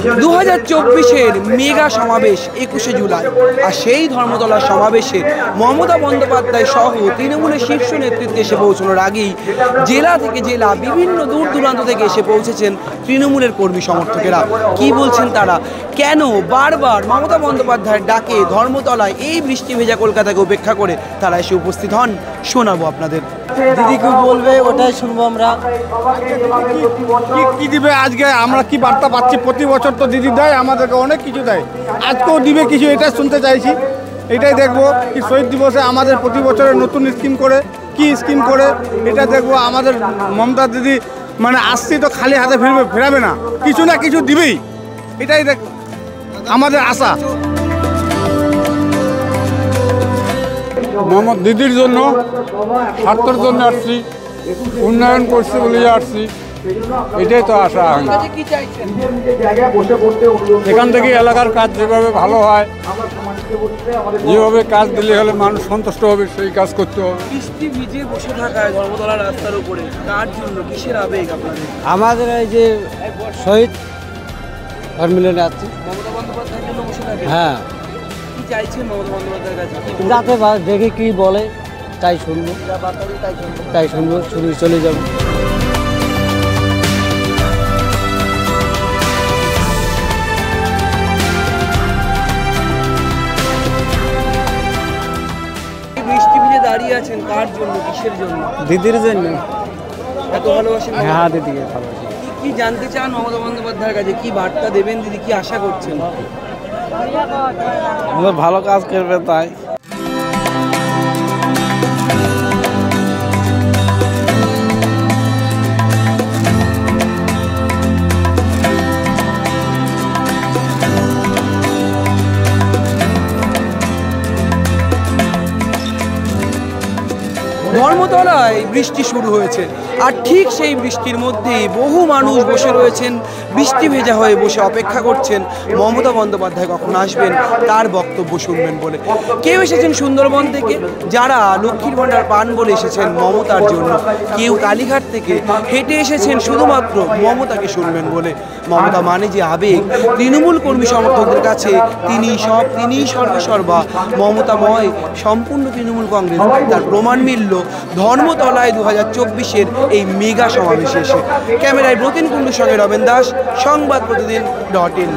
2024-এর mega সমাবেশ 21শে জুলাই, আর সেই ধর্মতলার সমাবেশে মমতা বন্দ্যোপাধ্যায় সহ তৃণমূলের শীর্ষ নেতৃত্বে এসে পৌঁছানোর আগেই জেলা থেকে জেলা বিভিন্ন দূর দূরান্ত থেকে এসে পৌঁছেছেন তৃণমূলের কর্মী সমর্থকেরা। কি বলছেন তারা, কেন বারবার মমতা বন্দ্যোপাধ্যায়ের ডাকে ধর্মতলায় এই বৃষ্টি ভেজা কলকাতাকে উপেক্ষা করে তারা এসে উপস্থিত হন, শোনাবো আপনাদের। দিদি কি বলবে ওটাই শুনবো আমরা। কি দিবে আজকে, আমরা কি বার্তা পাচ্ছি? প্রতি বছর তো দিদি দেয়, আমাদেরকে অনেক কিছু দেয়, আজকেও দিবে কিছু, এটাই শুনতে চাইছি, এটাই দেখবো। কি শহীদ দিবসে আমাদের প্রতি বছরের নতুন স্কিম করে, কি স্কিম করে এটা দেখবো। আমাদের মমতা দিদি মানে আসছি তো খালি হাতে ফেরাবে না, কিছু না কিছু দিবেই, এটাই দেখ আমাদের আশা। মোহাম্মদ দিদির জন্য, স্বার্থের জন্য আসছি, উন্নয়ন করছে বলে আসছি, এটাই তো আশা। এখান থেকে এলাকার কাজ যেভাবে ভালো হয়, যেভাবে কাজ দিলে হলে মানুষ সন্তুষ্ট হবে, সেই কাজ করতে হবে। বৃষ্টি ভিজে বসে থাকায় ধর্মতলার রাস্তার উপরে কার জন্য, কিসের আবেগ আপনাদের? আমাদের এই যে শহীদ সম্মিলনে আসছি, মমতা বন্দ্যোপাধ্যায়ের জন্য বসে থাকে। হ্যাঁ, কি চাইছেন মমতা বন্দ্যোপাধ্যায়ের কাছে? যাতে দেখে কি বলে তাই শুনবো, তাই শুনবো, শুনে চলে যাবো। বৃষ্টি ভিজে দাঁড়িয়ে আছেন কার জন্য, কিসের জন্য? দিদির জন্য। এত ভালোবাসেন? হ্যাঁ, দিদিকে ভালোবাসি। কি জানতে চান মমতা বন্দ্যোপাধ্যায়ের কাছে, কি বার্তা দেবেন দিদি, কি আশা করছেন? ভালো কাজ করবে তাই। ধর্মতলায় বৃষ্টি শুরু হয়েছে, আর ঠিক সেই বৃষ্টির মধ্যেই বহু মানুষ বসে রয়েছেন, বৃষ্টি ভেজা হয়ে বসে অপেক্ষা করছেন মমতা বন্দ্যোপাধ্যায় কখন আসবেন, তার বক্তব্য শুনবেন বলে। কেউ এসেছেন সুন্দরবন থেকে, যারা লক্ষ্মীর ভাণ্ডার পান বলে এসেছেন মমতার জন্য, কেউ কালীঘাট থেকে হেঁটে এসেছেন শুধুমাত্র মমতাকে শুনবেন বলে। মমতা মানে যে আবেগ, তৃণমূল কর্মী সমর্থকদের কাছে তিনিই সব, তিনিই সর্বসর্বা, মমতাময় সম্পূর্ণ তৃণমূল কংগ্রেস, তার প্রমাণ মিলল ধর্মতলায় 2024-এর এই মেগা সমাবেশে এসে। ক্যামেরায় ব্রতিন কুণ্ডুর সঙ্গে রবেন দাস, সংবাদ প্রতিদিন .in।